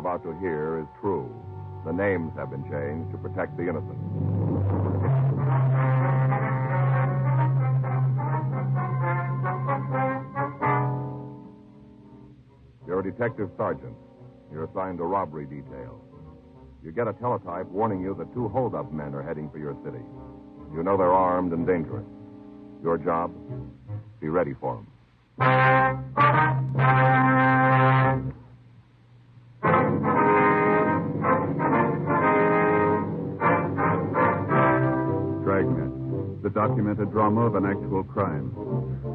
about to hear is true. The names have been changed to protect the innocent. You're a detective sergeant. You're assigned to robbery detail. You get a teletype warning you that 2 hold-up men are heading for your city. You know they're armed and dangerous. Your job? Be ready for them. Dragnet, the documented drama of an actual crime.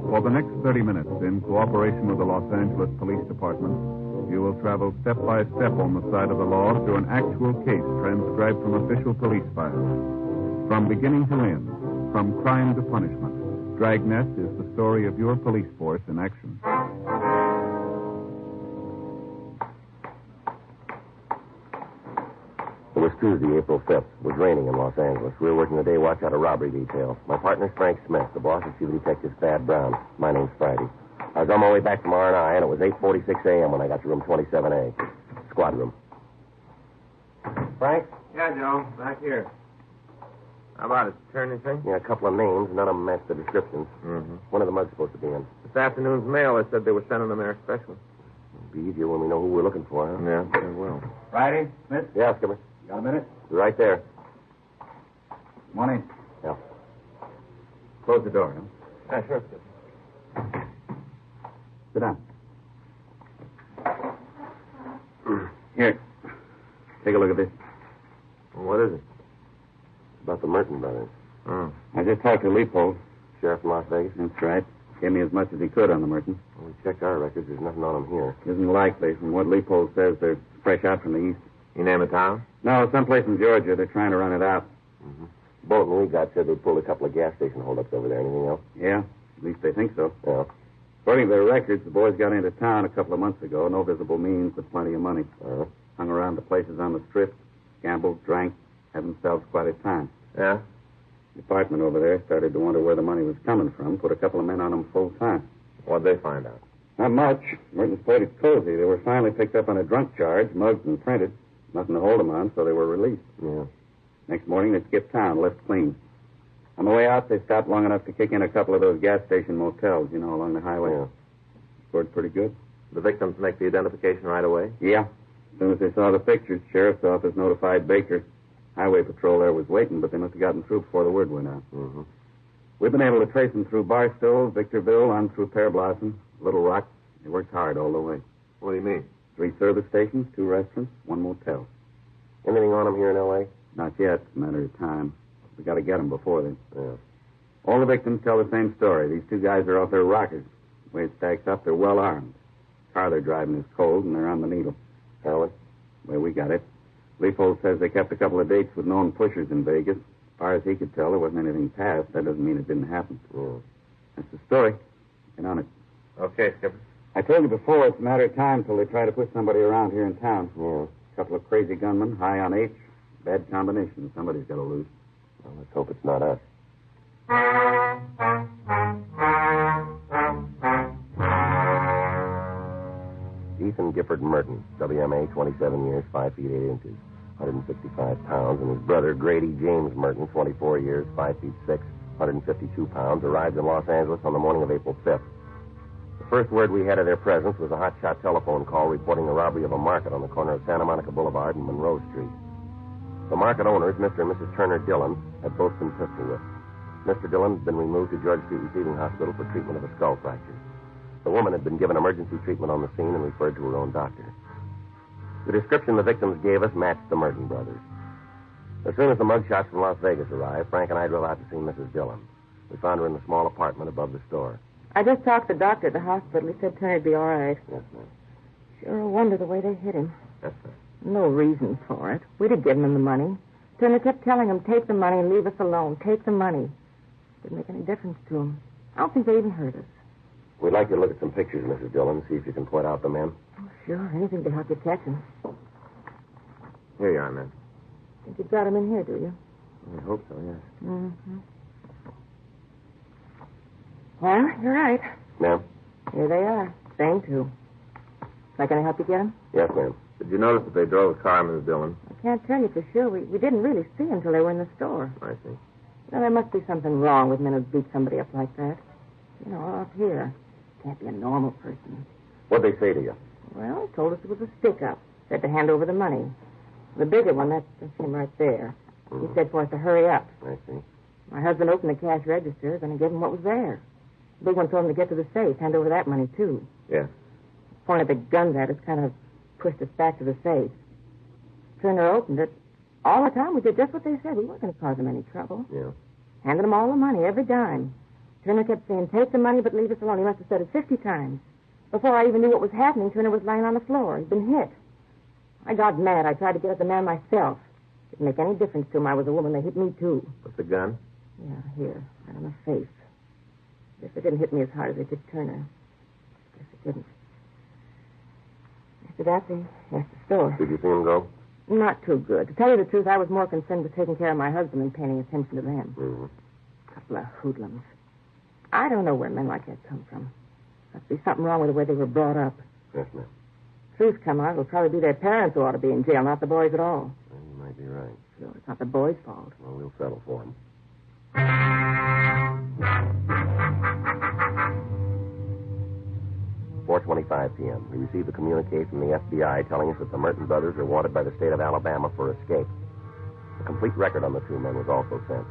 For the next 30 minutes, in cooperation with the Los Angeles Police Department, you will travel step by step on the side of the law through an actual case transcribed from official police files. From beginning to end, from crime to punishment, Dragnet is the story of your police force in action. It was Tuesday, April 5th. It was raining in Los Angeles. We were working the day watch out of robbery detail. My partner's Frank Smith. The boss is Chief Detective Thad Brown. My name's Friday. I was on my way back from R&I, and it was 8:46 a.m. when I got to room 27A. Squad room. Frank? Yeah, Joe. Back here. How about it? Turn anything? Yeah, a couple of names. None of them matched the descriptions. Mm-hmm. When are the mugs supposed to be in? This afternoon's mail, they said they were sending them there special. It'll be easier when we know who we're looking for, huh? Yeah, they will. Friday, Smith? Yeah, Skipper. Got a minute? You're right there. Morning. Yeah. Close the door, huh? Yeah, sure, Skipper. Sit down. Here. Take a look at this. What is it? It's about the Merton brothers. Oh. I just talked to Leopold. Sheriff from Las Vegas? That's right. Gave me as much as he could on the Merton. Well, we checked our records. There's nothing on them here. Isn't likely. From what Leopold says, they're fresh out from the east. You name a town? No, someplace in Georgia. They're trying to run it out. Mm-hmm. Bulletin we got said they pulled a couple of gas station holdups over there. Anything else? Yeah, at least they think so. Yeah. According to their records, the boys got into town a couple of months ago. No visible means, but plenty of money. Hung around the places on the strip, gambled, drank, had themselves quite a time. Yeah? The department over there started to wonder where the money was coming from, put a couple of men on them full time. What'd they find out? Not much. Merton's played it cozy. They were finally picked up on a drunk charge, mugged and printed. Nothing to hold them on, so they were released. Yeah. Next morning, they skipped town, left clean. On the way out, they stopped long enough to kick in a couple of those gas station motels, along the highway. Yeah. Scored pretty good. The victims make the identification right away? Yeah. As soon as they saw the pictures, Sheriff's Office notified Baker. Highway Patrol there was waiting, but they must have gotten through before the word went out. Mm-hmm. We've been able to trace them through Barstow, Victorville, on through Pear Blossom, Little Rock. They worked hard all the way. What do you mean? 3 service stations, 2 restaurants, 1 motel. Anything on them here in L.A.? Not yet. It's a matter of time. We got to get them before then. Yeah. All the victims tell the same story. These 2 guys are off their rockers. The way it stacks up, they're well armed. The car they're driving is cold, and they're on the needle. Heroin? The way we got it. Leopold says they kept a couple of dates with known pushers in Vegas. As far as he could tell, there wasn't anything passed. That doesn't mean it didn't happen. Yeah. That's the story. Get on it. Okay, Skipper. I told you before, it's a matter of time till they try to put somebody around here in town. Yeah. A couple of crazy gunmen, high on H. Bad combination. Somebody's got to lose. Well, let's hope it's not us. Ethan Gifford Merton, WMA, 27 years, 5 feet 8 inches, 165 pounds, and his brother, Grady James Merton, 24 years, 5 feet 6, 152 pounds, arrived in Los Angeles on the morning of April 5th. The first word we had of their presence was a hotshot telephone call reporting the robbery of a market on the corner of Santa Monica Boulevard and Monroe Street. The market owners, Mr. and Mrs. Turner Dillon, had both been pistol whipped. Mr. Dillon had been removed to George Street Receiving Hospital for treatment of a skull fracture. The woman had been given emergency treatment on the scene and referred to her own doctor. The description the victims gave us matched the Merton brothers. As soon as the mugshots from Las Vegas arrived, Frank and I drove out to see Mrs. Dillon. We found her in the small apartment above the store. I just talked to the doctor at the hospital. He said Turner'd be all right. Yes, ma'am. Sure a wonder the way they hit him. Yes, sir. No reason for it. We'd have given him the money. Turner kept telling him, take the money and leave us alone. Take the money. Didn't make any difference to him. I don't think they even heard us. We'd like you to look at some pictures, Mrs. Dillon, see if you can point out the men. Oh, sure. Anything to help you catch him. Here you are, man. Think you've got him in here, do you? I hope so, yes. Mm-hmm. Well, you're right. Ma'am? Here they are. Same two. Am I going to help you get him? Yes, ma'am. Did you notice that they drove a car into the building? I can't tell you for sure. We didn't really see until they were in the store. I see. There must be something wrong with men who beat somebody up like that. Up here. Can't be a normal person. What'd they say to you? Well, he told us it was a stick-up. Said to hand over the money. The bigger one, that's him right there. He said for us to hurry up. I see. My husband opened the cash register, and gave him what was there. The big one told him to get to the safe, hand over that money, too. Yeah. Pointed the guns at us, kind of pushed us back to the safe. Turner opened it. All the time, we did just what they said. We weren't going to cause them any trouble. Yeah. Handed them all the money, every dime. Turner kept saying, take the money, but leave us alone. He must have said it 50 times. Before I even knew what was happening, Turner was lying on the floor. He'd been hit. I got mad. I tried to get at the man myself. Didn't make any difference to him. I was a woman. They hit me, too. With the gun? Yeah, here. Right on the face. Guess they didn't hit me as hard as they did Turner. Guess they didn't. After that, they left the store. Did you see him go? Not too good. To tell you the truth, I was more concerned with taking care of my husband than paying attention to them. Mm-hmm. Couple of hoodlums. I don't know where men like that come from. Must be something wrong with the way they were brought up. Yes, ma'am. Truth come out, it'll probably be their parents who ought to be in jail, not the boys at all. Well, you might be right. Sure, it's not the boys' fault. Well, we'll settle for him. 4:25 p.m. We received a communique from the FBI telling us that the Merton brothers are wanted by the state of Alabama for escape. A complete record on the two men was also sent.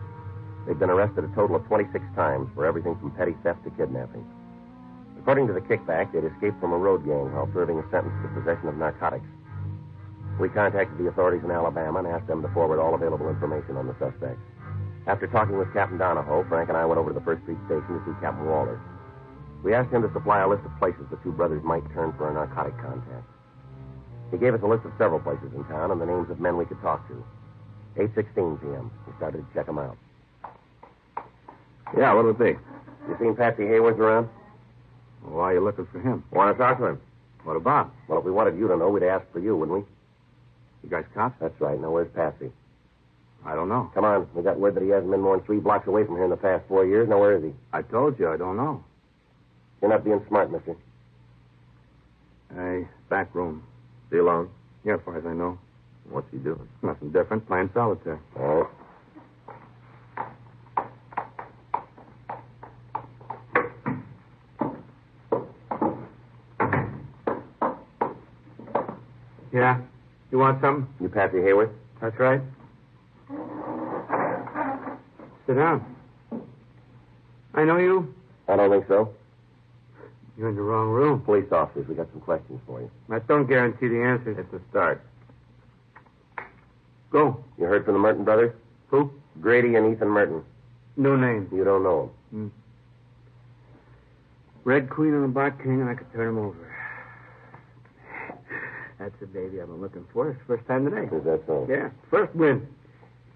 They've been arrested a total of 26 times for everything from petty theft to kidnapping. According to the kickback, they'd escaped from a road gang while serving a sentence for possession of narcotics. We contacted the authorities in Alabama and asked them to forward all available information on the suspects. After talking with Captain Donahoe, Frank and I went over to the First Street station to see Captain Walter. We asked him to supply a list of places the two brothers might turn for a narcotic contact. He gave us a list of several places in town and the names of men we could talk to. 8:16 p.m. We started to check them out. Yeah, what'll it be? You seen Patsy Hayworth around? Well, why are you looking for him? Want to talk to him. What about? Well, if we wanted you to know, we'd ask for you, wouldn't we? You guys cops? That's right. Now, where's Patsy? I don't know. Come on. We got word that he hasn't been more than 3 blocks away from here in the past 4 years. Now, where is he? I told you, I don't know. You're not being smart, mister. Hey, back room. Is he alone? Yeah, as far as I know. What's he doing? Nothing different, playing solitaire. All right. Yeah? You want something? You Patsy Hayworth? That's right. Sit down. I know you. I don't think so. You're in the wrong room. Police officers, we got some questions for you. That don't guarantee the answers. It's a start. Go. You heard from the Merton brothers? Who? Grady and Ethan Merton. No name. You don't know them. Red Queen and the Black King, and I could turn him over. That's the baby I've been looking for. It's the first time today. Is that so? Yeah, first win.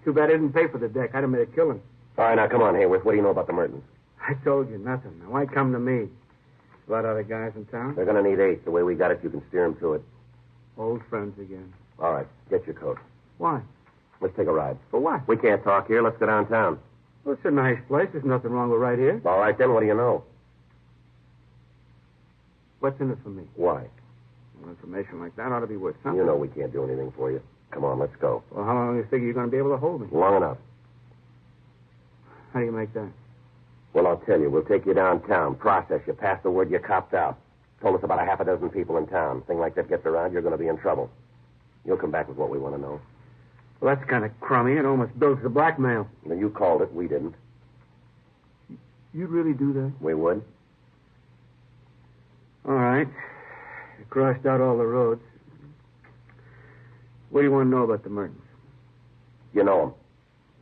Too bad I didn't pay for the deck. I'd have made a killing. All right, now, come on, Hayworth. What do you know about the Mertons? I told you nothing. Now, why come to me? A lot of other guys in town. They're going to need 8. The way we got it, you can steer them to it. Old friends again. All right, get your coat. Why? Let's take a ride. For what? We can't talk here. Let's go downtown. Well, it's a nice place. There's nothing wrong with right here. All right, then, what do you know? What's in it for me? Why? Well, information like that ought to be worth something. You know we can't do anything for you. Come on, let's go. Well, how long do you figure you're going to be able to hold me? Long enough. How do you make that? Well, I'll tell you. We'll take you downtown, process you, pass the word you copped out. Told us about a half a dozen people in town. Thing like that gets around, you're going to be in trouble. You'll come back with what we want to know. Well, that's kind of crummy. It almost builds the blackmail. Now, you called it. We didn't. You'd really do that? We would. All right. You crossed out all the roads. What do you want to know about the Mertons? You know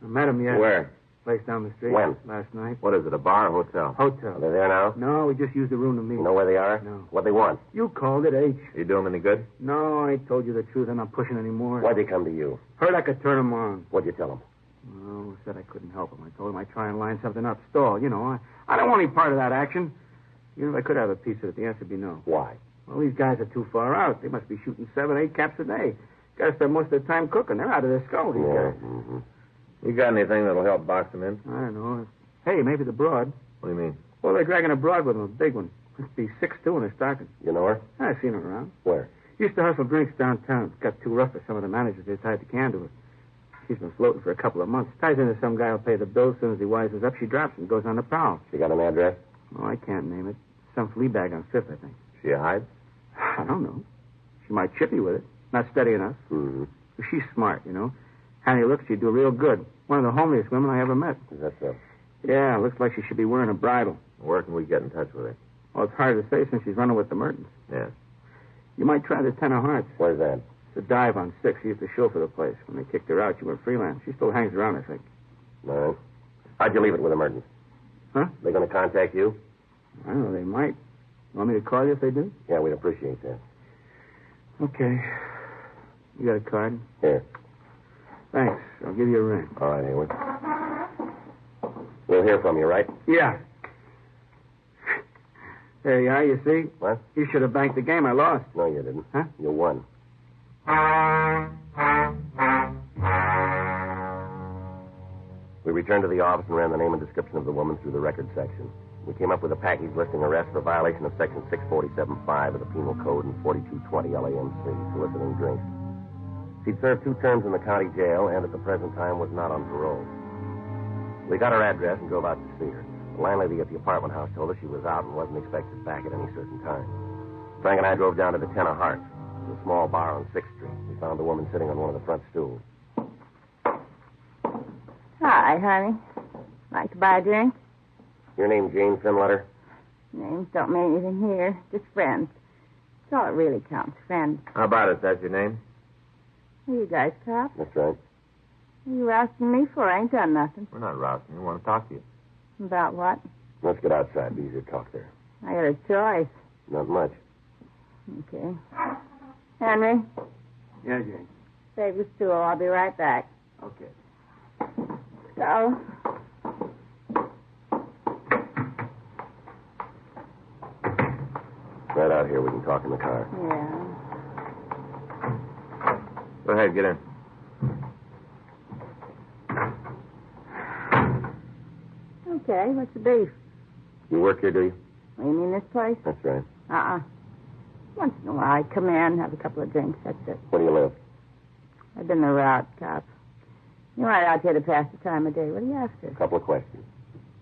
I met them yet. Where? Place down the street. When? Last night. What is it, a bar or hotel? them. Hotel. Are they there now? No, we just used the room to meet. You know where they are? No. What they want? You called it, H. You do him any good? No, I told you the truth. I'm not pushing anymore. Why'd they come to you? Heard I could turn them on. What'd you tell them? Oh, said I couldn't help him. I told him I'd try and line something up. Stall, you know. I don't want any part of that action. Even if I could have a piece of it, the answer would be no. Why? Well, these guys are too far out. They must be shooting 7, 8 caps a day. Got to spend most of their time cooking. They're out of their skull, these guys. Mm-hmm. You got anything that'll help box him in? I don't know. Hey, maybe the broad. What do you mean? Well, they're dragging a broad with them, a big one. Must be 6'2" in her stocking. You know her? I've seen her around. Where? Used to hustle drinks downtown. Got too rough for some of the managers. They tied the can to her. She's been floating for a couple of months. Ties into some guy who'll pay the bill. As soon as he wises up, she drops and goes on the prowl. She got an address? Oh, I can't name it. Some flea bag on 5th, I think. She a hide? I don't know. She might chip you with it. Not steady enough. Mm-hmm. But she's smart, you know. How you look, she'd do real good. One of the homeliest women I ever met. Is that so? Yeah, looks like she should be wearing a bridle. Where can we get in touch with her? Well, it's hard to say since she's running with the Mertens. Yes. You might try the Ten of Hearts. Where's that? It's a dive on 6. She used to show for the place. When they kicked her out, she went freelance. She still hangs around, I think. All right. How'd you leave it with the Mertens? Huh? They going to contact you? I don't know. They might. Want me to call you if they do? Yeah, we'd appreciate that. Okay. You got a card? Here. Thanks. I'll give you a ring. All right, Hayward. We'll hear from you, right? Yeah. There you are, you see? What? You should have banked the game. I lost. No, you didn't. Huh? You won. We returned to the office and ran the name and description of the woman through the record section. We came up with a package listing arrest for violation of Section 647.5 of the Penal Code and 4220 LAMC, soliciting drinks. She'd served 2 terms in the county jail and at the present time was not on parole. We got her address and drove out to see her. The landlady at the apartment house told us she was out and wasn't expected back at any certain time. Frank and I drove down to the Ten of Hearts, a small bar on 6th Street. We found the woman sitting on one of the front stools. Hi, honey. Like to buy a drink? Your name Jane Finletter? Names don't mean anything here. Just friends. That's all it really counts, friends. How about it? That's your name? Are you guys cops? That's right. What are you rousting me for? I ain't done nothing. We're not rousing. We want to talk to you. About what? Let's get outside. It'd be easier to talk there. I got a choice. Not much. Okay. Henry, Yeah, Jane. save the stool. I'll be right back. Okay. So, Right out here. We can talk in the car. yeah. Go ahead. Get in. Okay, what's the beef? You work here, do you? You mean this place? That's right. Uh-uh. Once in a while, I come in, have a couple of drinks. That's it. Where do you live? I've been the route cop. You're right out here to pass the time of day. What are you after? A couple of questions.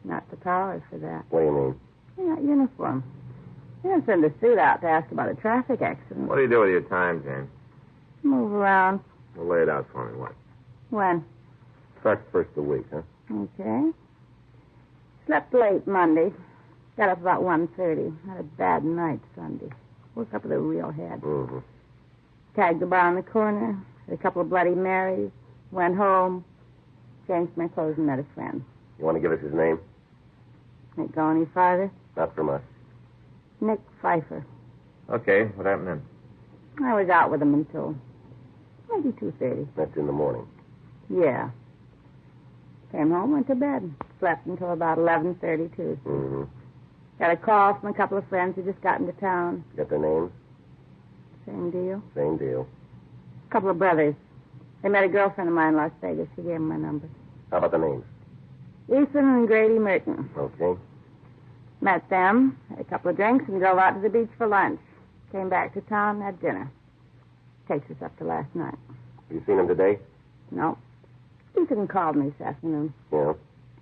Not the power for that. What do you mean? You're not uniform. You don't send a suit out to ask about a traffic accident. What do you do with your time, Jane? Move around. Well, lay it out for me. What? When? Starts first of the week, huh? Okay. Slept late Monday. Got up about 1:30. Had a bad night Sunday. Woke up with a real head. Mm-hmm. Tagged the bar on the corner. Had a couple of Bloody Marys. Went home. Changed my clothes and met a friend. You want to give us his name? Ain't go any farther. Not from us. Nick Pfeiffer. Okay. What happened then? I was out with him until maybe 2:30. That's in the morning. Yeah. Came home, went to bed. Slept until about 11:32. Mm-hmm. Got a call from a couple of friends who just got into town. Got their names? Same deal. Same deal. A couple of brothers. They met a girlfriend of mine in Las Vegas. She gave them my number. How about the names? Ethan and Grady Merton. Okay. Met them, had a couple of drinks, and drove out to the beach for lunch. Came back to town, had dinner. Takes us up to last night. You seen him today? No. Ethan called me this afternoon. Yeah.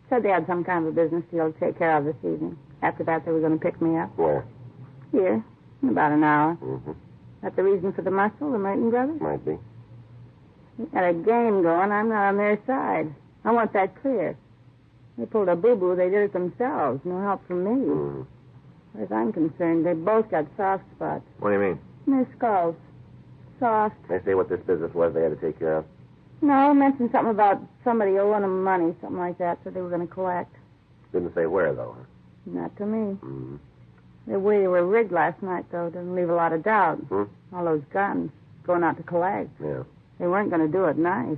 Said they had some kind of a business deal to take care of this evening. After that, they were going to pick me up. Where? Here, in about an hour. Mm-hmm. That the reason for the muscle, the Merton brothers? Might be. They got a game going. I'm not on their side. I want that clear. They pulled a boo-boo. They did it themselves. No help from me. Mm-hmm. As far as I'm concerned, they both got soft spots. What do you mean? In their skulls. Soft. They say what this business was they had to take care of? No, mentioned something about somebody owing them money, something like that, so they were going to collect. Didn't say where, though. Huh? Not to me. Mm-hmm. The way they were rigged last night, though, doesn't leave a lot of doubt. Hmm? All those guns going out to collect. Yeah. They weren't going to do it nice.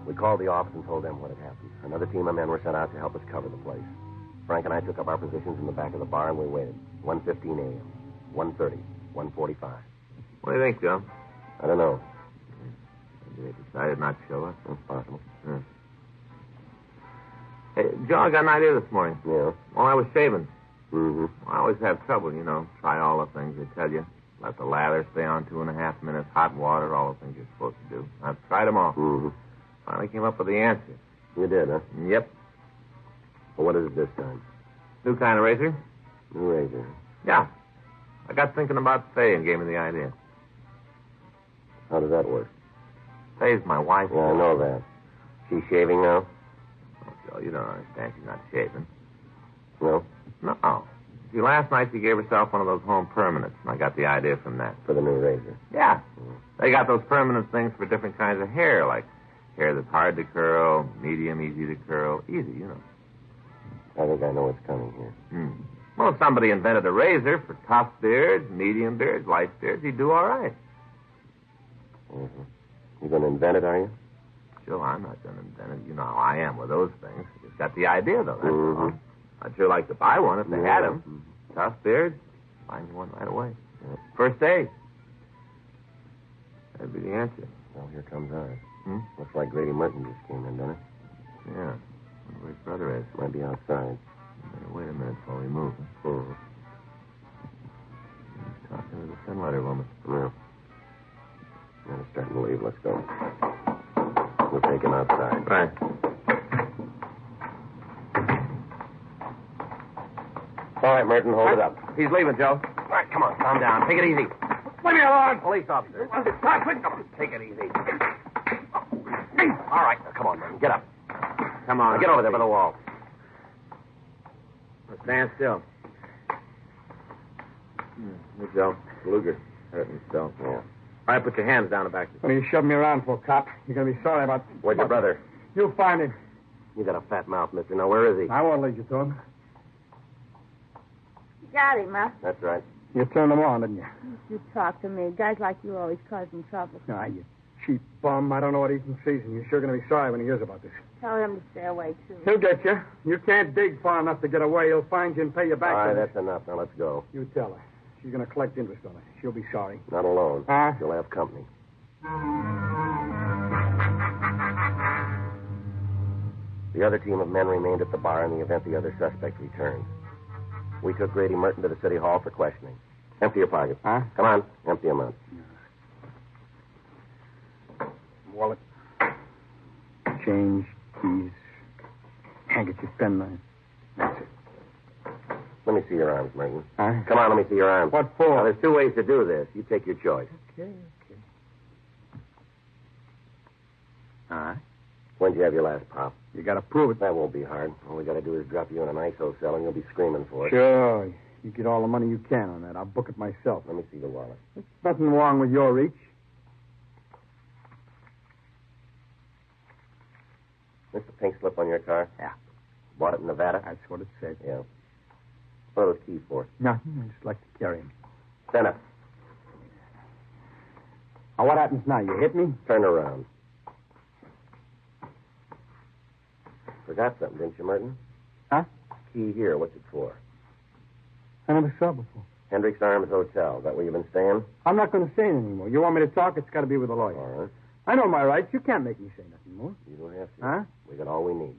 We called the office and told them what had happened. Another team of men were sent out to help us cover the place. Frank and I took up our positions in the back of the bar, and we waited. 1:15 a.m., 1:30, 1:45. What do you think, Joe? I don't know. Maybe they decided not to show up. That's possible. Yeah. Hey, Joe, I got an idea this morning. Yeah? While I was shaving. Mm-hmm. I always have trouble, Try all the things they tell you. Let the lather stay on 2.5 minutes, hot water, all the things you're supposed to do. I've tried them all. Mm-hmm. Finally came up with the answer. You did, huh? Yep. Well, what is it this time? New kind of razor? New razor. Yeah. I got thinking about Faye and gave me the idea. How does that work? Faye's my wife. Yeah, I know that. She's shaving now? Oh, Joe, you don't understand. She's not shaving. No? No. See, last night she gave herself one of those home permanents, and I got the idea from that. For the new razor? Yeah. They got those permanent things for different kinds of hair, like hair that's hard to curl, medium, easy to curl. Easy, I think I know what's coming here. Well, somebody invented a razor for tough beards, medium beards, light beards. He'd do all right. Mm-hmm. You going to invent it, are you? Sure, I'm not going to invent it. You know how I am with those things. Just got the idea, though, that's all. I'd sure like to buy one if they had them. Mm-hmm. Tough beards, find you one right away. Yeah. First day. That'd be the answer. Well, here comes ours. Looks like Grady Merton just came in, doesn't it? Yeah. Wonder where his brother is. Might be outside. Better wait a minute before we move. He's talking to the thin letter woman. Yeah. It's starting to leave. Let's go. We'll take him outside. Right. All right, Merton, hold it up. He's leaving, Joe. All right, come on, calm down. Take it easy. Leave me alone. Police officer. Take it easy. All right, now, come on, Merton. Get up. Come on. Now, get over there by the wall. Stand still. Hey, Joe. Luger. Hurting still. Yeah. All right, put your hands down the back. What are you shoving me around for, cop? You're going to be sorry about... Where's your brother? You'll find him. You got a fat mouth, mister. Now, where is he? I won't lead you to him. Got him, huh? That's right. You turned him on, didn't you? You talk to me. Guys like you always causing trouble. Ah, you cheap bum. I don't know what he's in season. You're sure going to be sorry when he hears about this. Tell him to stay away, too. He'll get you. You can't dig far enough to get away. He'll find you and pay you back. All right, that's enough. Now, let's go. You tell her. She's going to collect interest on it. She'll be sorry. Not alone. Huh? She'll have company. The other team of men remained at the bar in the event the other suspect returned. We took Grady Merton to the city hall for questioning. Empty your pockets. Huh? Come on, empty them out. Wallet. Change, keys, handkerchief, penknife. That's it. Let me see your arms, Merton. Huh? Come on, let me see your arms. What for? Now, there's two ways to do this. You take your choice. Okay. All right. When'd you have your last pop? You got to prove it. That won't be hard. All we got to do is drop you in an ISO cell and you'll be screaming for it. Sure. You get all the money you can on that. I'll book it myself. Let me see the wallet. There's nothing wrong with your reach. This the pink slip on your car? Yeah. Bought it in Nevada? That's what it said. Yeah. What are those keys for? Nothing. I just like to carry them. Stand up. Now, what happens now? You hit me? Turn around. Forgot something, didn't you, Merton? Huh? Key here. What's it for? I never saw it before. Hendricks Arms Hotel. Is that where you've been staying? I'm not going to say anything anymore. You want me to talk? It's got to be with a lawyer. All right. I know my rights. You can't make me say nothing more. You don't have to. Huh? We got all we need.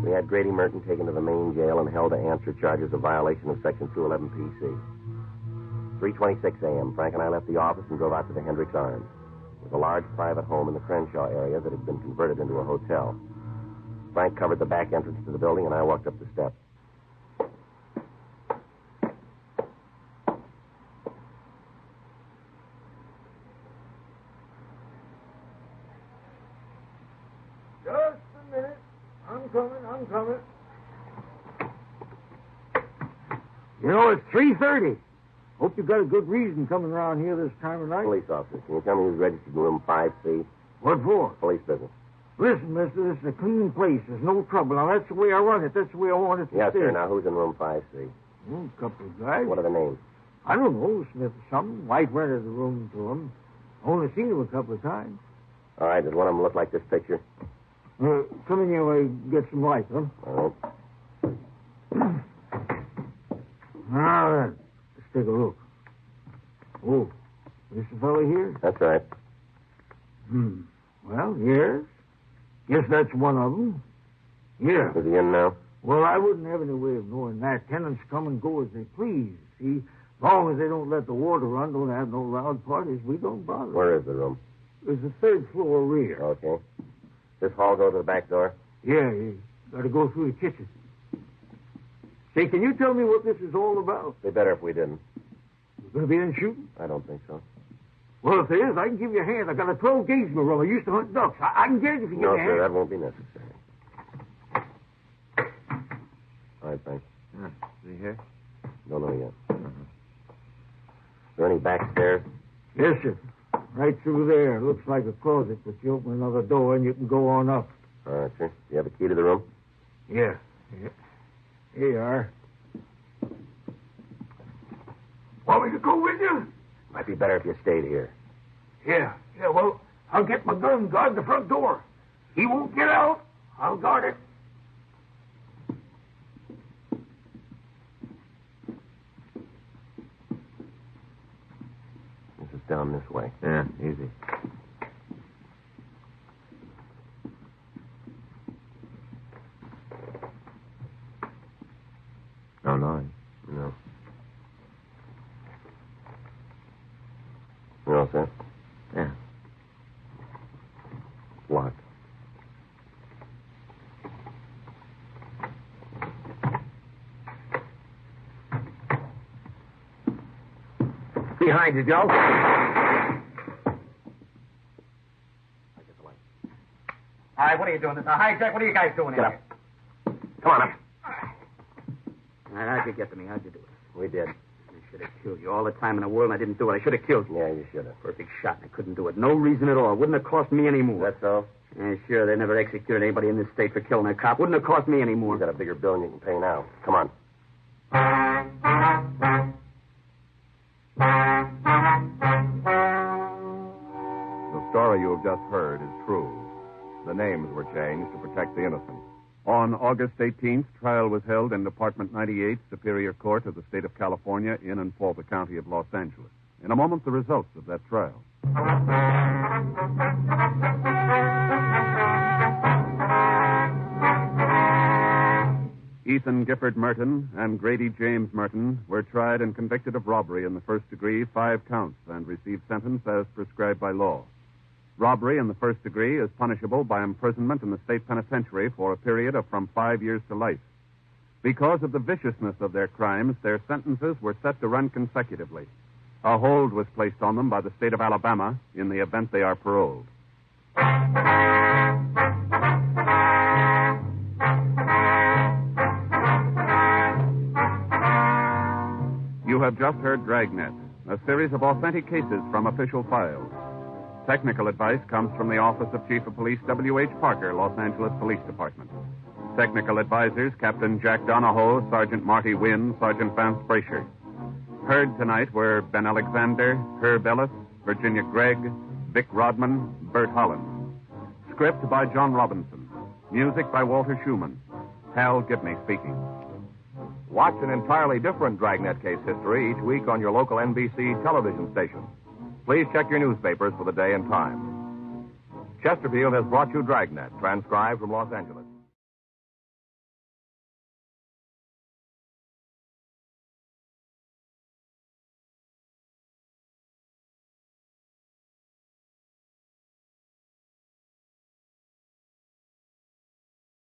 We had Grady Merton taken to the main jail and held to answer charges of violation of Section 211 PC. 3:26 a.m., Frank and I left the office and drove out to the Hendricks Arms. It was a large private home in the Crenshaw area that had been converted into a hotel. Frank covered the back entrance to the building, and I walked up the steps. Just a minute. I'm coming. You know, it's 3:30. Hope you got a good reason coming around here this time of night. Police officer, can you tell me who's registered in room 5C? What for? Police business. Listen, mister, this is a clean place. There's no trouble. Now, that's the way I run it. That's the way I want it to Yes, stay. sir. Now, who's in room 5C? A couple of guys. What are the names? I don't know, Smith or something. White rented the room to him. Only seen him a couple of times. All right, does one of them look like this picture? Come in here while you get some light, huh? All right. Now then, let's take a look. Oh, this fella here? That's right. Well, yes. Guess that's one of them. Yeah. Is he in now? Well, I wouldn't have any way of knowing that. Tenants come and go as they please. See, as long as they don't let the water run, don't have no loud parties, we don't bother. Where is the room? There's the third floor rear. Okay. This hall go to the back door? Yeah, you got to go through the kitchen. Say, can you tell me what this is all about? It'd be better if we didn't. You going to be in shooting? I don't think so. Well, if there is, I can give you a hand. I got a 12-gauge barrel. I used to hunt ducks. I can get it if you give No, me a sir, hand. that won't be necessary. All right, thanks. Is he here? Don't know yet. Is there any back stairs? Yes, sir. Right through there. Looks like a closet, but you open another door and you can go on up. All right, sir. Do you have a key to the room? Yeah. Here you are. Want me to go with you? Might be better if you stayed here. Yeah, well, I'll get my gun and guard the front door. He won't get out. I'll guard it. This is down this way. Yeah, easy. No noise. No. You all set? Yeah. Locked. Behind you, Joe. All right, what are you doing? Hi, Jack, what are you guys doing Get here? up. Come on up. All right, how'd you get to me? How'd you do it? We did. I should have killed you all the time in the world, and I didn't do it. I should have killed you. Yeah, you should have. Perfect shot, and I couldn't do it. No reason at all. Wouldn't have cost me any more. That's so? Yeah, sure, they never executed anybody in this state for killing a cop. Wouldn't have cost me any more. You got a bigger bill than you can pay now. Come on. The story you have just heard is true. The names were changed to protect the innocent. On August 18th, trial was held in Department 98, Superior Court of the State of California, in and for the County of Los Angeles. In a moment, the results of that trial. Ethan Gifford Merton and Grady James Merton were tried and convicted of robbery in the first degree, 5 counts, and received sentence as prescribed by law. Robbery in the first degree is punishable by imprisonment in the state penitentiary for a period of from 5 years to life. Because of the viciousness of their crimes, their sentences were set to run consecutively. A hold was placed on them by the state of Alabama in the event they are paroled. You have just heard Dragnet, a series of authentic cases from official files. Technical advice comes from the Office of Chief of Police W.H. Parker, Los Angeles Police Department. Technical advisors, Captain Jack Donahoe, Sergeant Marty Wynn, Sergeant Vance Brasher. Heard tonight were Ben Alexander, Herb Ellis, Virginia Gregg, Vic Rodman, Bert Holland. Script by John Robinson. Music by Walter Schumann. Hal Gibney speaking. Watch an entirely different Dragnet case history each week on your local NBC television station. Please check your newspapers for the day and time. Chesterfield has brought you Dragnet, transcribed from Los Angeles.